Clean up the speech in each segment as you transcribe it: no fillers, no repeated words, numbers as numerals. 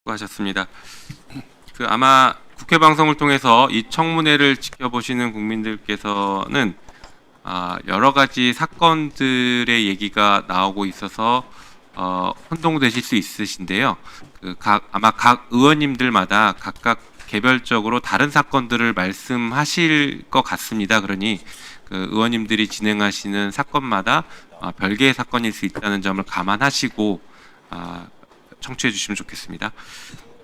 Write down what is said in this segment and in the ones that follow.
수고하셨습니다. 아마 국회 방송을 통해서 이 청문회를 지켜보시는 국민들께서는 여러 가지 사건들의 얘기가 나오고 있어서 혼동되실 수 있으신데요. 아마 각 의원님들마다 각각 개별적으로 다른 사건들을 말씀하실 것 같습니다. 그러니 의원님들이 진행하시는 사건마다 별개의 사건일 수 있다는 점을 감안하시고 청취해 주시면 좋겠습니다.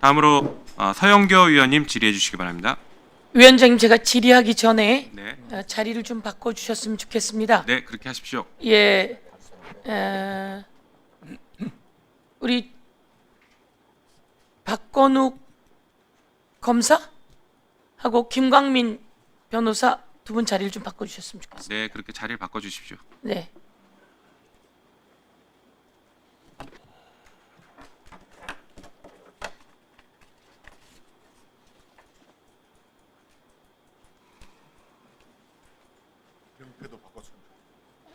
다음으로 서영교 위원님 질의해 주시기 바랍니다. 위원장님, 제가 질의하기 전에 네, 자리를 좀 바꿔주셨으면 좋겠습니다. 네 그렇게 하십시오. 예, 우리 박건욱 검사하고 김광민 변호사 두 분 자리를 좀 바꿔주셨으면 좋겠습니다. 네, 그렇게 자리를 바꿔 주십시오. 네.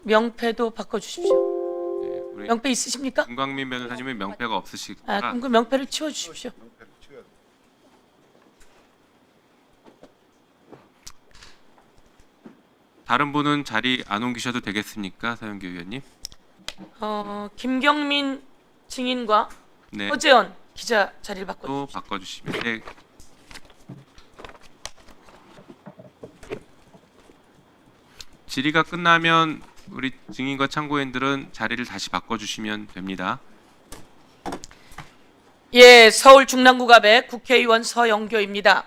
명패도 바꿔주십시오. 네, 우리 명패 있으십니까? 김광민 변호사님은 명패가 없으시구나. 그럼 그 명패를 치워주십시오. 다른 분은 자리 안 옮기셔도 되겠습니까, 서영교 위원님? 김경민 증인과 네, 허재원 기자 자리를 또 바꿔주십시오. 바꿔주시면 네. 질의가 끝나면 우리 증인과 참고인들은 자리를 다시 바꿔주시면 됩니다. 예, 서울 중랑구갑의 국회의원 서영교입니다.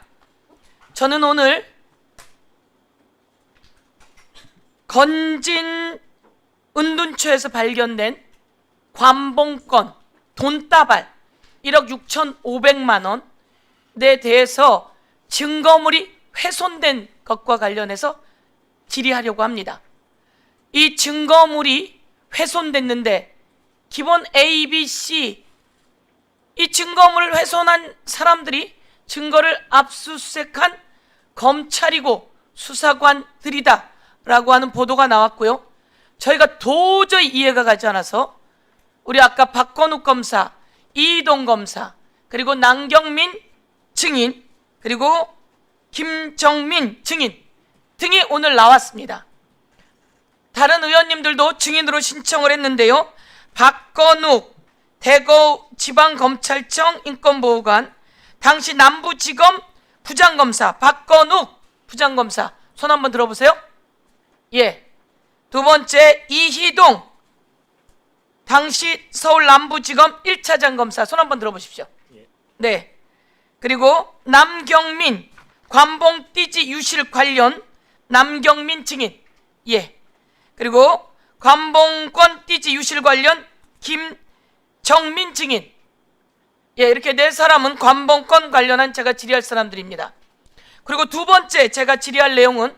저는 오늘 건진 은둔처에서 발견된 관봉권 돈다발 1억 6,500만 원에 대해서 증거물이 훼손된 것과 관련해서 질의하려고 합니다. 이 증거물이 훼손됐는데 기본 A, B, C 이 증거물을 훼손한 사람들이 증거를 압수수색한 검찰이고 수사관들이다 라고 하는 보도가 나왔고요. 저희가 도저히 이해가 가지 않아서 우리 아까 박건욱 검사, 이희동 검사, 그리고 남경민 증인, 그리고 김정민 증인 등이 오늘 나왔습니다. 다른 의원님들도 증인으로 신청을 했는데요. 박건욱 대구지방검찰청 인권보호관, 당시 남부지검 부장검사 박건욱 부장검사 손 한번 들어보세요. 예. 두 번째 이희동 당시 서울 남부지검 1차장 검사 손 한번 들어보십시오. 네. 그리고 남경민 관봉띠지 유실 관련 남경민 증인. 예. 그리고 관봉권 띠지 유실 관련 김정민 증인. 예, 이렇게 네 사람은 관봉권 관련한 제가 질의할 사람들입니다. 그리고 두 번째 제가 질의할 내용은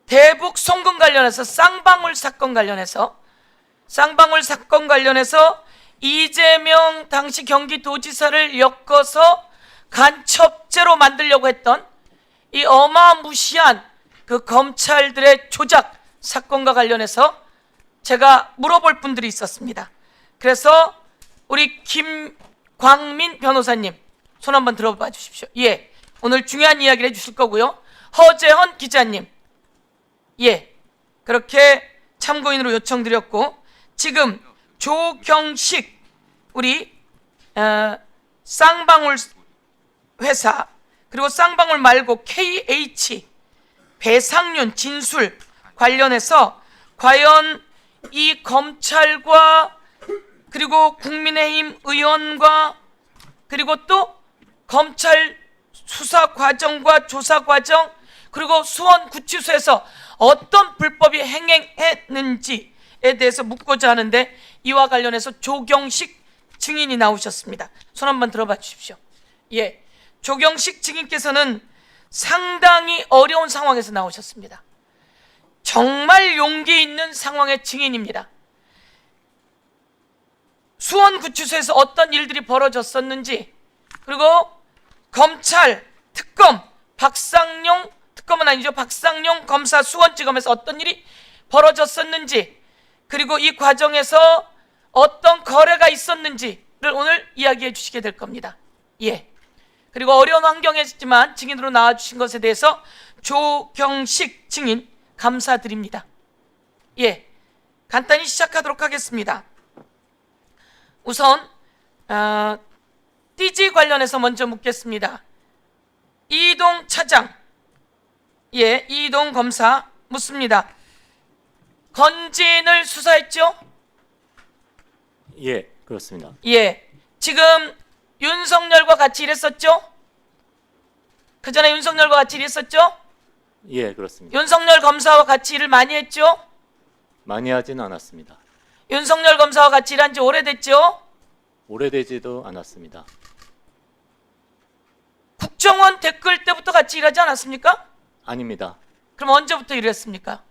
대북 송금 관련해서 쌍방울 사건 관련해서 이재명 당시 경기도지사를 엮어서 간첩죄로 만들려고 했던 이 어마무시한 그 검찰들의 조작 사건과 관련해서 제가 물어볼 분들이 있었습니다. 그래서 우리 김광민 변호사님 손 한번 들어봐 주십시오. 예, 오늘 중요한 이야기를 해주실 거고요. 허재헌 기자님, 예, 그렇게 참고인으로 요청드렸고, 지금 조경식 우리 쌍방울 회사, 그리고 쌍방울 말고 KH 배상윤 진술 관련해서 과연 이 검찰과 그리고 국민의힘 의원과 그리고 또 검찰 수사 과정과 조사 과정 그리고 수원구치소에서 어떤 불법이 행행했는지에 대해서 묻고자 하는데, 이와 관련해서 조경식 증인이 나오셨습니다. 손 한번 들어봐 주십시오. 예, 조경식 증인께서는 상당히 어려운 상황에서 나오셨습니다. 정말 용기 있는 상황의 증인입니다. 수원구치소에서 어떤 일들이 벌어졌었는지, 그리고 검찰 특검 박상용, 특검은 아니죠, 박상용 검사 수원지검에서 어떤 일이 벌어졌었는지, 그리고 이 과정에서 없는지를 오늘 이야기해 주시게 될 겁니다. 예. 그리고 어려운 환경이지만 증인으로 나와주신 것에 대해서 조경식 증인 감사드립니다. 예. 간단히 시작하도록 하겠습니다. 우선 띠지 관련해서 먼저 묻겠습니다. 이동 차장, 예, 이동 검사 묻습니다. 건진을 수사했죠? 예, 그렇습니다. 예. 지금 윤석열과 같이 일했었죠? 그 전에 윤석열과 같이 일했었죠? 예, 그렇습니다. 윤석열 검사와 같이 일을 많이 했죠? 많이 하진 않았습니다. 윤석열 검사와 같이 일한 지 오래됐죠? 오래되지도 않았습니다. 국정원 댓글 때부터 같이 일하지 않았습니까? 아닙니다. 그럼 언제부터 일했습니까?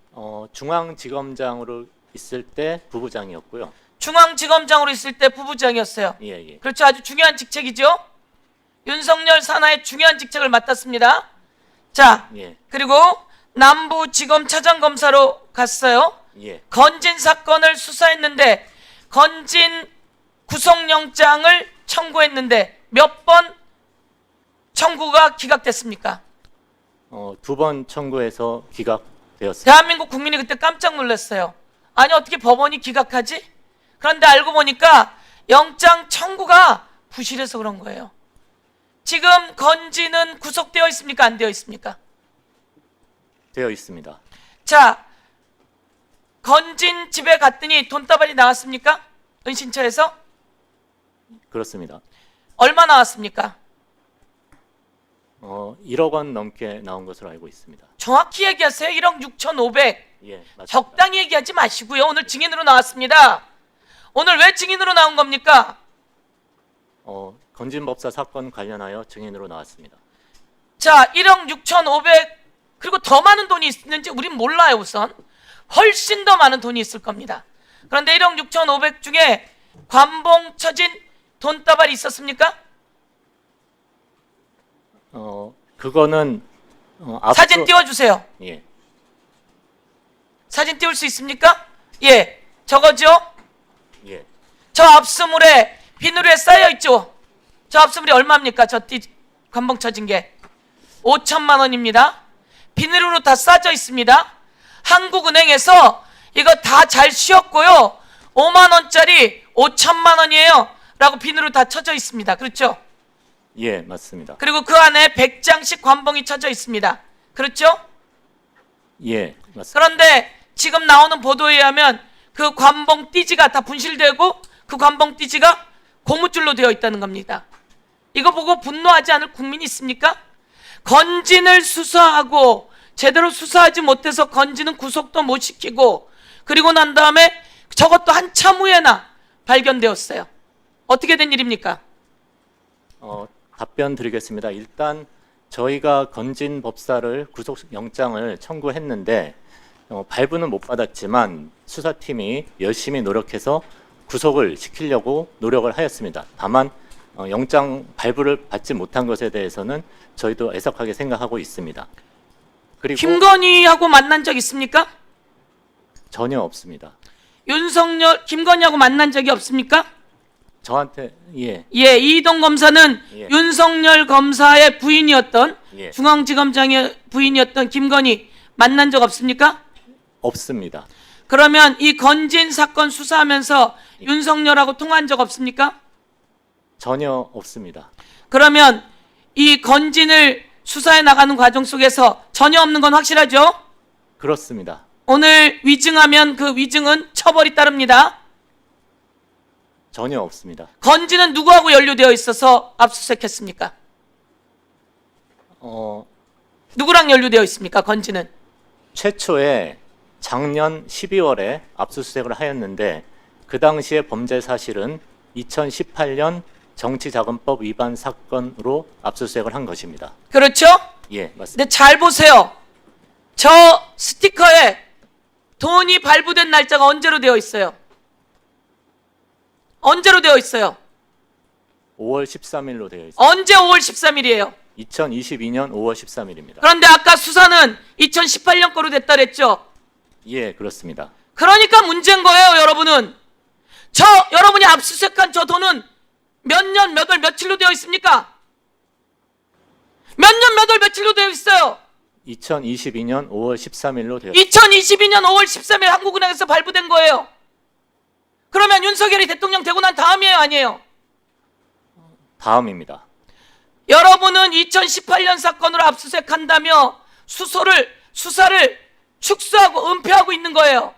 중앙지검장으로 있을 때 부부장이었고요. 중앙지검장으로 있을 때 부부장이었어요. 예, 예. 그렇죠. 아주 중요한 직책이죠. 윤석열 산하의 중요한 직책을 맡았습니다. 자, 예, 그리고 남부지검 차장검사로 갔어요. 예. 건진 사건을 수사했는데 건진 구속영장을 청구했는데 몇 번 청구가 기각됐습니까? 2번 청구해서 기각되었습니다. 대한민국 국민이 그때 깜짝 놀랐어요. 아니 어떻게 법원이 기각하지? 그런데 알고 보니까 영장 청구가 부실해서 그런 거예요. 지금 건진은 구속되어 있습니까? 안 되어 있습니까? 되어 있습니다. 자, 건진 집에 갔더니 돈다발이 나왔습니까? 은신처에서? 그렇습니다. 얼마 나왔습니까? 1억 원 넘게 나온 것으로 알고 있습니다. 정확히 얘기하세요. 1억 6,500. 예, 맞습니다. 적당히 얘기하지 마시고요. 오늘 증인으로 나왔습니다. 오늘 왜 증인으로 나온 겁니까? 건진법사 사건 관련하여 증인으로 나왔습니다. 자, 1억 6,500 그리고 더 많은 돈이 있는지 우린 몰라요. 우선 훨씬 더 많은 돈이 있을 겁니다. 그런데 1억 6,500 중에 관봉 처진 돈다발이 있었습니까? 그거는 사진 띄워주세요. 예, 사진 띄울 수 있습니까? 예, 저거죠? 예. 저 압수물에 비누에 쌓여 있죠? 저 압수물이 얼마입니까? 관봉 처진 게 5천만 원입니다. 비닐로 다 싸져 있습니다. 한국은행에서 이거 다 잘 씌웠고요. 5만 원짜리 5천만 원이에요. 라고 비닐로 다 쳐져 있습니다. 그렇죠? 예, 맞습니다. 그리고 그 안에 100장씩 관봉이 쳐져 있습니다. 그렇죠? 예, 맞습니다. 그런데 지금 나오는 보도에 의하면 그 관봉 띠지가 다 분실되고 그 관봉 띠지가 고무줄로 되어 있다는 겁니다. 이거 보고 분노하지 않을 국민이 있습니까? 건진을 수사하고 제대로 수사하지 못해서 건진은 구속도 못 시키고 그리고 난 다음에 저것도 한참 후에나 발견되었어요. 어떻게 된 일입니까? 답변 드리겠습니다. 일단 저희가 건진 법사를 구속영장을 청구했는데 발부는 못 받았지만 수사팀이 열심히 노력해서 구속을 시키려고 노력을 하였습니다. 다만 영장 발부를 받지 못한 것에 대해서는 저희도 애석하게 생각하고 있습니다. 그리고 김건희하고 만난 적 있습니까? 전혀 없습니다. 김건희하고 만난 적이 없습니까? 저한테 예, 예, 이동 검사는 예. 윤석열 검사의 부인이었던 예. 중앙지검장의 부인이었던 김건희 만난 적 없습니까? 없습니다. 그러면 이 건진 사건 수사하면서 윤석열하고 통화한 적 없습니까? 전혀 없습니다. 그러면 이 건진을 수사해 나가는 과정 속에서 전혀 없는 건 확실하죠? 그렇습니다. 오늘 위증하면 그 위증은 처벌이 따릅니다. 전혀 없습니다. 건진은 누구하고 연루되어 있어서 압수수색했습니까? 누구랑 연루되어 있습니까? 건진은 최초에 작년 12월에 압수수색을 하였는데 그 당시의 범죄 사실은 2018년 정치자금법 위반 사건으로 압수수색을 한 것입니다. 그렇죠? 예, 맞습니다. 근데 잘 보세요. 저 스티커에 돈이 발부된 날짜가 언제로 되어 있어요? 언제로 되어 있어요? 5월 13일로 되어 있습니다. 언제 5월 13일이에요? 2022년 5월 13일입니다. 그런데 아까 수사는 2018년 거로 됐다 그랬죠? 예, 그렇습니다. 그러니까 문제인 거예요, 여러분은. 여러분이 압수수색한 저 돈은 몇 년, 몇 월, 며칠로 되어 있습니까? 몇 년, 몇 월, 며칠로 되어 있어요? 2022년 5월 13일로 되었습니다. 2022년 5월 13일 한국은행에서 발부된 거예요. 그러면 윤석열이 대통령 되고 난 다음이에요, 아니에요? 다음입니다. 여러분은 2018년 사건으로 압수수색한다며 수사를 축소하고 은폐하고 있는 거예요.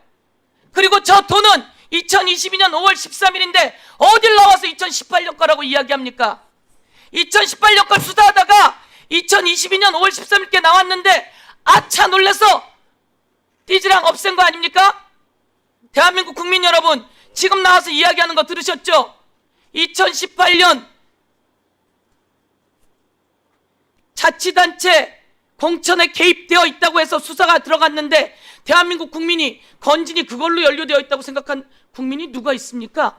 그리고 저 돈은 2022년 5월 13일인데 어딜 나와서 2018년 거라고 이야기합니까? 2018년 걸 수사하다가 2022년 5월 13일께 나왔는데 아차 놀라서 띠지랑 없앤 거 아닙니까? 대한민국 국민 여러분, 지금 나와서 이야기하는 거 들으셨죠? 2018년 자치단체 공천에 개입되어 있다고 해서 수사가 들어갔는데 대한민국 국민이 건진이 그걸로 연루되어 있다고 생각한 국민이 누가 있습니까?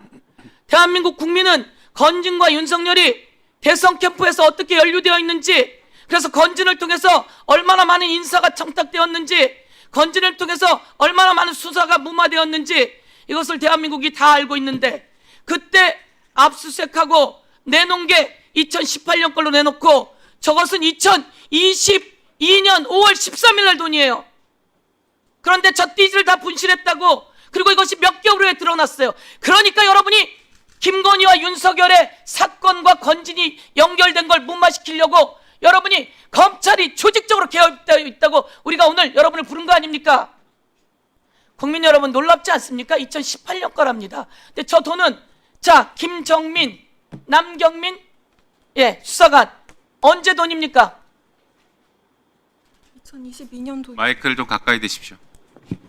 대한민국 국민은 건진과 윤석열이 대선 캠프에서 어떻게 연루되어 있는지, 그래서 건진을 통해서 얼마나 많은 인사가 청탁되었는지, 건진을 통해서 얼마나 많은 수사가 무마되었는지 이것을 대한민국이 다 알고 있는데, 그때 압수수색하고 내놓은 게 2018년 걸로 내놓고 저것은 2022년 5월 13일 날 돈이에요. 그런데 저 띠지를 다 분실했다고, 그리고 이것이 몇 개월 후에 드러났어요. 그러니까 여러분이 김건희와 윤석열의 사건과 건진이 연결된 걸 무마시키려고 여러분이 검찰이 조직적으로 개입되어 있다고 우리가 오늘 여러분을 부른 거 아닙니까? 국민 여러분 놀랍지 않습니까? 2018년 거랍니다. 근데 저 돈은 자, 김정민, 남경민 수사관 언제 돈입니까? 2022년 돈. 마이크를 좀 가까이 대십시오.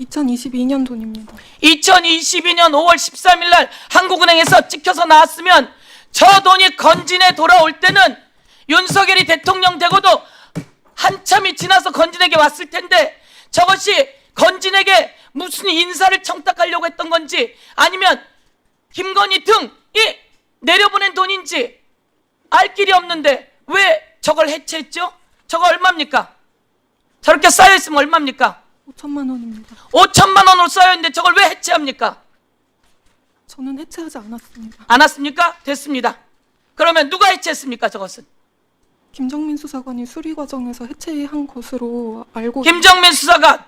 2022년 돈입니다. 2022년 5월 13일 날 한국은행에서 찍혀서 나왔으면 저 돈이 건진에 돌아올 때는 윤석열이 대통령 되고도 한참이 지나서 건진에게 왔을 텐데 저것이 건진에게 무슨 인사를 청탁하려고 했던 건지 아니면 김건희 등이 내려보낸 돈인지 알 길이 없는데 왜 저걸 해체했죠? 저거 얼마입니까? 저렇게 쌓여있으면 얼마입니까? 5천만 원입니다. 5천만 원으로 쌓여있는데 저걸 왜 해체합니까? 저는 해체하지 않았습니다. 안 왔습니까? 됐습니다. 그러면 누가 해체했습니까? 저것은 김정민 수사관이 수리 과정에서 해체한 것으로 알고 김정민 수사관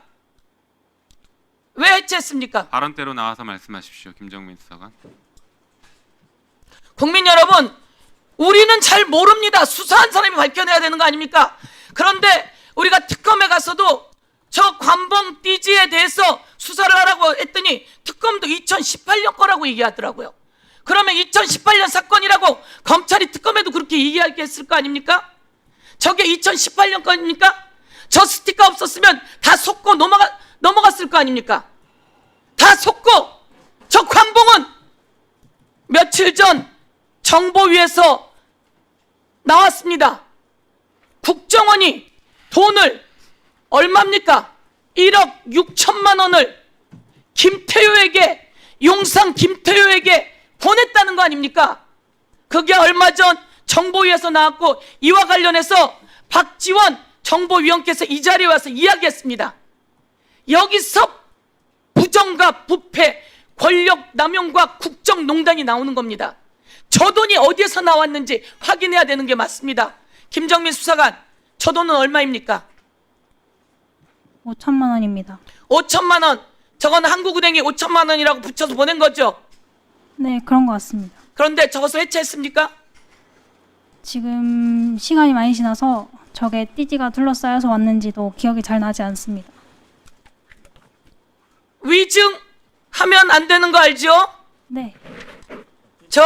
왜 해체했습니까? 발언대로 나와서 말씀하십시오. 김정민 수사관. 국민 여러분, 우리는 잘 모릅니다. 수사한 사람이 밝혀내야 되는 거 아닙니까? 그런데 우리가 특검에 가서도 저 관봉 띠지에 대해서 수사를 하라고 했더니 특검도 2018년 거라고 얘기하더라고요. 그러면 2018년 사건이라고 검찰이 특검에도 그렇게 얘기했을 거 아닙니까? 저게 2018년 거입니까? 저 스티커 없었으면 다 속고 넘어갔을 거 아닙니까? 다 속고 저 관봉은 며칠 전 정보위에서 나왔습니다. 국정원이 돈을 얼마입니까? 1억 6천만 원을 김태효에게, 용산 김태효에게 보냈다는 거 아닙니까? 그게 얼마 전 정보위에서 나왔고 이와 관련해서 박지원 정보위원께서 이 자리에 와서 이야기했습니다. 여기서 부정과 부패, 권력 남용과 국정농단이 나오는 겁니다. 저 돈이 어디에서 나왔는지 확인해야 되는 게 맞습니다. 김정민 수사관, 저 돈은 얼마입니까? 5천만 원입니다. 5천만 원. 저건 한국은행이 5천만 원이라고 붙여서 보낸 거죠? 네, 그런 것 같습니다. 그런데 저것을 해체했습니까? 지금 시간이 많이 지나서 저게 띠지가 둘러싸여서 왔는지도 기억이 잘 나지 않습니다. 위증하면 안 되는 거 알죠? 네, 저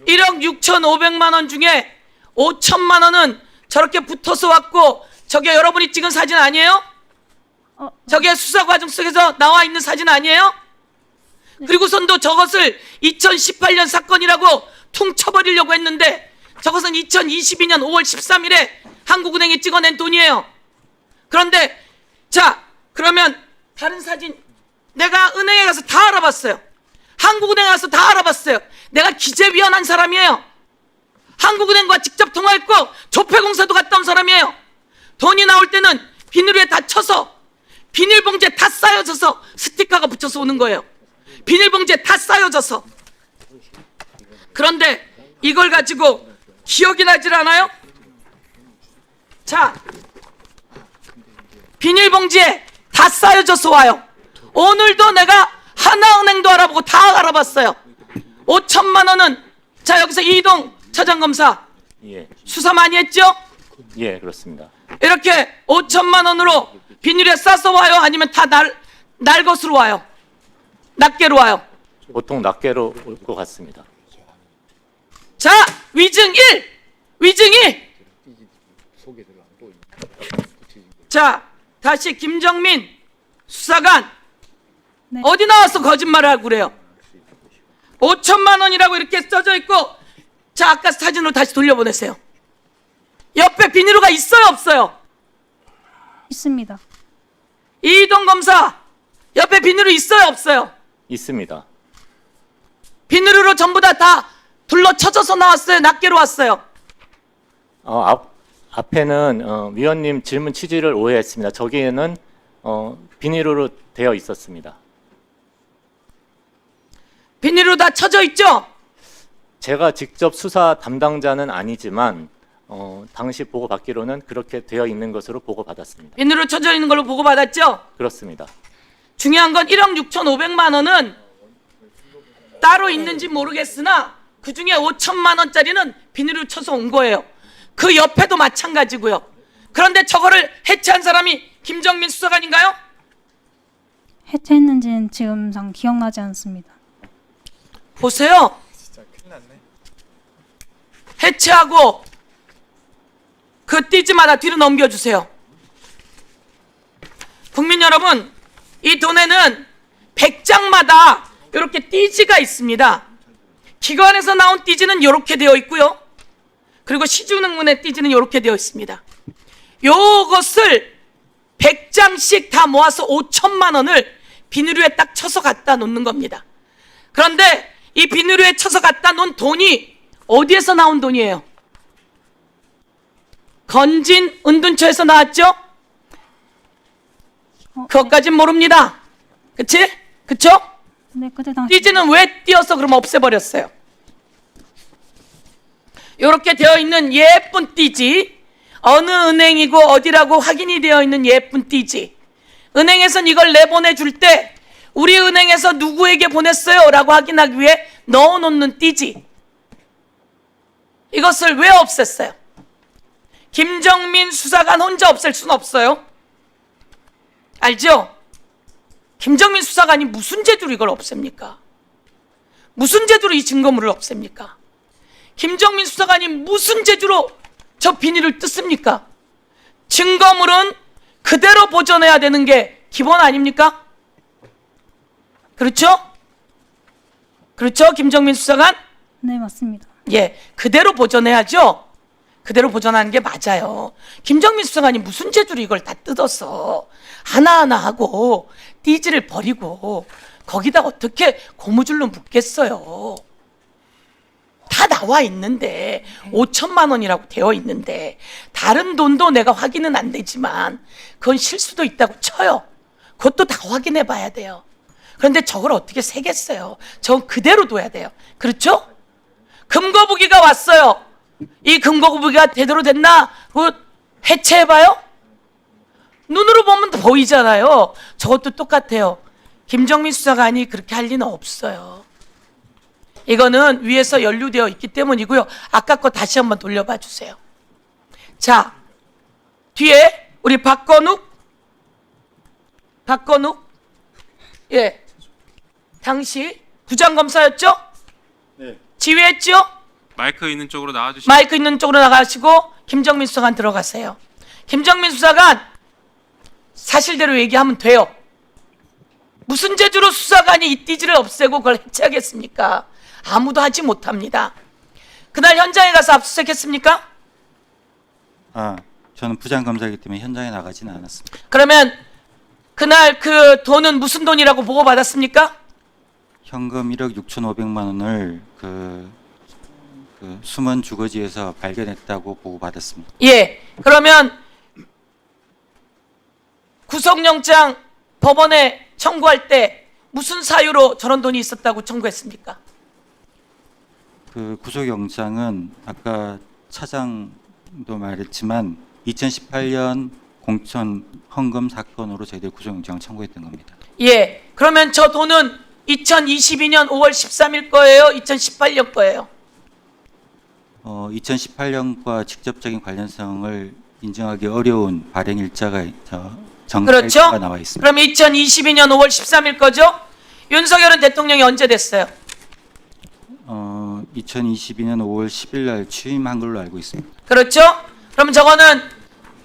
1억 6,500만 원 중에 5천만 원은 저렇게 붙어서 왔고 저게 여러분이 찍은 사진 아니에요? 저게 수사 과정 속에서 나와 있는 사진 아니에요? 그리고선도 저것을 2018년 사건이라고 퉁쳐버리려고 했는데 저것은 2022년 5월 13일에 한국은행이 찍어낸 돈이에요. 그런데 자, 그러면 다른 사진 내가 은행에 가서 다 알아봤어요. 한국은행에 가서 다 알아봤어요. 내가 기재위원한 사람이에요. 한국은행과 직접 통화했고 조폐공사도 갔다 온 사람이에요. 돈이 나올 때는 비닐에 다 쳐서 비닐봉지에 다 쌓여져서 스티커가 붙여서 오는 거예요. 비닐봉지에 다 쌓여져서. 그런데 이걸 가지고 기억이 나질 않아요? 자, 비닐봉지에 다 쌓여져서 와요. 오늘도 내가 하나은행도 알아보고 다 알아봤어요. 5천만 원은 자 여기서 이동 차장검사 예, 수사 많이 했죠? 예, 그렇습니다. 이렇게 5천만 원으로 비닐에 싸서 와요? 아니면 다 날 것으로 와요? 낱개로 와요? 보통 낱개로 올 것 같습니다. 자, 위증 1, 위증 2. 자, 다시 김정민 수사관 네. 어디 나와서 거짓말을 하고 그래요? 5천만 원이라고 이렇게 써져 있고, 자, 아까 사진으로 다시 돌려보내세요. 옆에 비닐로가 있어요, 없어요? 있습니다. 이동 검사 옆에 비닐로 있어요, 없어요? 있습니다. 비닐로 전부 다 둘러쳐져서 나왔어요, 낱개로 왔어요? 앞에는 위원님 질문 취지를 오해했습니다. 저기에는 비닐로 되어 있었습니다. 비닐로 다 쳐져 있죠? 제가 직접 수사 담당자는 아니지만 당시 보고받기로는 그렇게 되어 있는 것으로 보고받았습니다. 비닐로 쳐져 있는 걸로 보고받았죠? 그렇습니다. 중요한 건 1억 6,500만 원은 따로 있는지 모르겠으나 그 중에 5천만 원짜리는 비닐로 쳐서 온 거예요. 그 옆에도 마찬가지고요. 그런데 저거를 해체한 사람이 김정민 수사관인가요? 해체했는지는 지금상 기억나지 않습니다. 보세요. 해체하고 그 띠지마다 뒤로 넘겨주세요. 국민 여러분, 이 돈에는 100장마다 이렇게 띠지가 있습니다. 기관에서 나온 띠지는 이렇게 되어 있고요. 그리고 시중은행의 띠지는 이렇게 되어 있습니다. 요것을 100장씩 다 모아서 5천만 원을 비닐위에 딱 쳐서 갖다 놓는 겁니다. 그런데 이 비닐위에 쳐서 갖다 놓은 돈이 어디에서 나온 돈이에요? 건진 은둔처에서 나왔죠? 그것까진 모릅니다. 그치? 그쵸? 네, 그때 당시 띠지는 왜 띄어서 그럼 없애버렸어요? 이렇게 되어 있는 예쁜 띠지, 어느 은행이고 어디라고 확인이 되어 있는 예쁜 띠지, 은행에선 이걸 내보내줄 때 우리 은행에서 누구에게 보냈어요? 라고 확인하기 위해 넣어놓는 띠지, 이것을 왜 없앴어요? 김정민 수사관 혼자 없앨 수는 없어요. 알죠? 김정민 수사관이 무슨 제도로 이걸 없앱니까? 무슨 제도로 이 증거물을 없앱니까? 김정민 수사관이 무슨 제도로 저 비닐을 뜯습니까? 증거물은 그대로 보존해야 되는 게 기본 아닙니까? 그렇죠? 그렇죠? 김정민 수사관? 네, 맞습니다. 예, 그대로 보존해야죠. 그대로 보존하는 게 맞아요. 김정민 수사관이 무슨 제도로 이걸 다 뜯어서 하나하나 하고 띠지를 버리고 거기다 어떻게 고무줄로 묶겠어요? 다 나와 있는데 5천만 원이라고 되어 있는데 다른 돈도 내가 확인은 안 되지만 그건 실수도 있다고 쳐요. 그것도 다 확인해 봐야 돼요. 그런데 저걸 어떻게 세겠어요? 저건 그대로 둬야 돼요. 그렇죠? 금거북이가 왔어요. 이 금거북이가 제대로 됐나? 그거 해체해봐요? 눈으로 보면 보이잖아요. 저것도 똑같아요. 김정민 수사관이 그렇게 할 리는 없어요. 이거는 위에서 연루되어 있기 때문이고요. 아까 거 다시 한번 돌려봐 주세요. 자, 뒤에 우리 박건욱, 예, 당시 부장검사였죠? 네. 지휘했죠? 마이크 있는 쪽으로 나와주시면. 마이크 있는 쪽으로 나가시고 김정민 수사관 들어가세요. 김정민 수사관 사실대로 얘기하면 돼요. 무슨 재주로 수사관이 이 띠지를 없애고 그걸 해체하겠습니까? 아무도 하지 못합니다. 그날 현장에 가서 압수수색했습니까? 저는 부장검사이기 때문에 현장에 나가지는 않았습니다. 그러면 그날 그 돈은 무슨 돈이라고 보고받았습니까? 현금 1억 6,500만 원을 그 숨은 주거지에서 발견했다고 보고받았습니다. 예. 그러면 구속영장 법원에 청구할 때 무슨 사유로 저런 돈이 있었다고 청구했습니까? 그 구속영장은 아까 차장도 말했지만 2018년 공천 헌금 사건으로 저희들 구속영장을 청구했던 겁니다. 예. 그러면 저 돈은 2022년 5월 13일 거예요? 2018년 거예요? 2018년과 직접적인 관련성을 인정하기 어려운 발행 일자가 정가 그렇죠? 일자가 나와 있습니다. 그럼 2022년 5월 13일 거죠? 윤석열은 대통령이 언제 됐어요? 2022년 5월 10일 날 취임한 걸로 알고 있습니다. 그렇죠? 그럼 저거는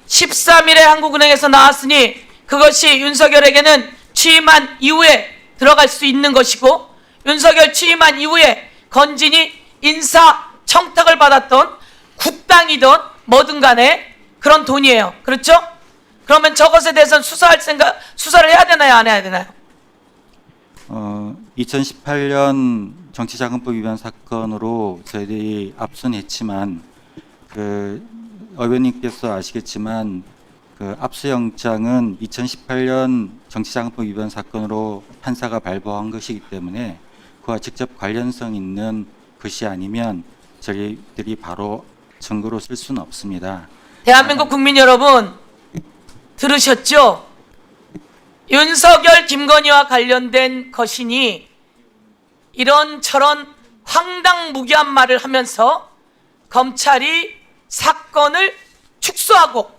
13일에 한국은행에서 나왔으니 그것이 윤석열에게는 취임한 이후에 들어갈 수 있는 것이고, 윤석열 취임한 이후에 건진이 인사 청탁을 받았던 국당이든 뭐든 간에 그런 돈이에요. 그렇죠? 그러면 저것에 대해서는 수사를 해야 되나요? 안 해야 되나요? 2018년 정치자금법 위반 사건으로 저희들이 압수했지만 그 의원님께서 아시겠지만 그 압수영장은 2018년 정치자금법 위반 사건으로 판사가 발부한 것이기 때문에 그와 직접 관련성 있는 것이 아니면 저희들이 바로 증거로 쓸 수는 없습니다. 대한민국 국민 여러분 들으셨죠? 윤석열, 김건희와 관련된 것이니 이런저런 황당무계한 말을 하면서 검찰이 사건을 축소하고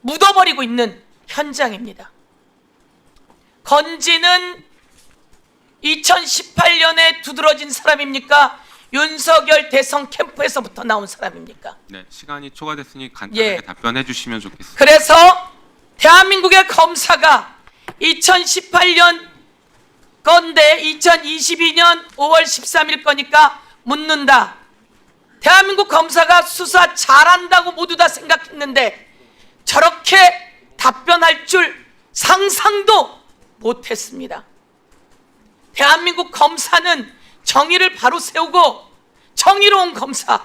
묻어버리고 있는 현장입니다. 건진은 2018년에 두드러진 사람입니까? 윤석열 대선 캠프에서부터 나온 사람입니까? 네, 시간이 초과됐으니 간단하게 예. 답변해 주시면 좋겠습니다. 그래서 대한민국의 검사가 2018년 건데 2022년 5월 13일 거니까 묻는다. 대한민국 검사가 수사 잘한다고 모두 다 생각했는데 저렇게 답변할 줄 상상도 못했습니다. 대한민국 검사는 정의를 바로 세우고 정의로운 검사,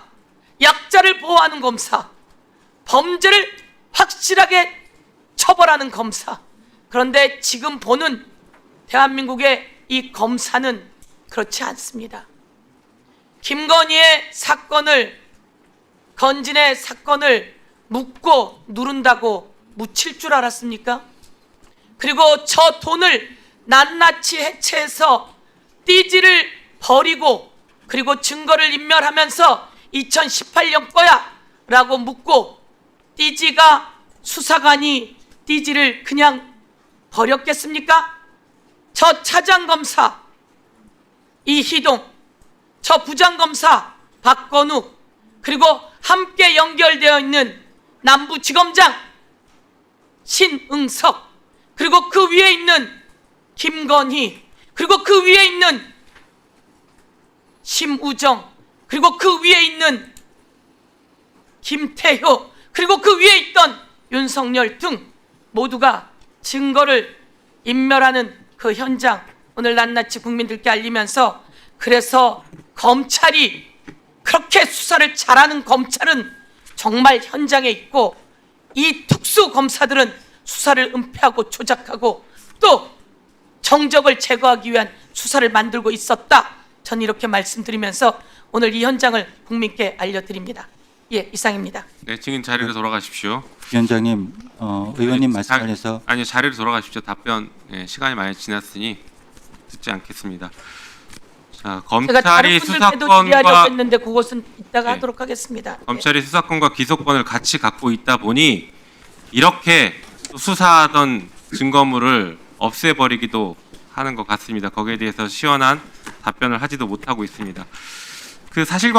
약자를 보호하는 검사, 범죄를 확실하게 처벌하는 검사. 그런데 지금 보는 대한민국의 이 검사는 그렇지 않습니다. 김건희의 사건을, 건진의 사건을 묻고 누른다고 묻힐 줄 알았습니까? 그리고 저 돈을 낱낱이 해체해서 띠지를 버리고 그리고 증거를 인멸하면서 2018년 거야 라고 묻고 띠지가 수사관이 띠지를 그냥 버렸겠습니까? 저 차장검사 이희동, 저 부장검사 박건우, 그리고 함께 연결되어 있는 남부지검장 신응석, 그리고 그 위에 있는 김건희, 그리고 그 위에 있는 심우정, 그리고 그 위에 있는 김태효, 그리고 그 위에 있던 윤석열 등 모두가 증거를 인멸하는 그 현장, 오늘 낱낱이 국민들께 알리면서, 그래서 검찰이 그렇게 수사를 잘하는 검찰은 정말 현장에 있고 이 특수검사들은 수사를 은폐하고 조작하고 또 정적을 제거하기 위한 수사를 만들고 있었다. 전 이렇게 말씀드리면서 오늘 이 현장을 국민께 알려드립니다. 예, 이상입니다. 네, 증인 자리로 돌아가십시오. 위원장님, 의원님 말씀하셔서 아니, 자리로 돌아가십시오. 답변 시간이 많이 지났으니 듣지 않겠습니다. 자, 제가 다른 검찰이 분들께도 질의하려고 수사권과 했는데 그것은 이따가 네. 하도록 하겠습니다. 예. 검찰이 수사권과 기소권을 같이 갖고 있다 보니 이렇게 수사하던 증거물을 없애버리기도 하는 것 같습니다. 거기에 대해서 시원한 답변을 하지도 못하고 있습니다. 그 사실과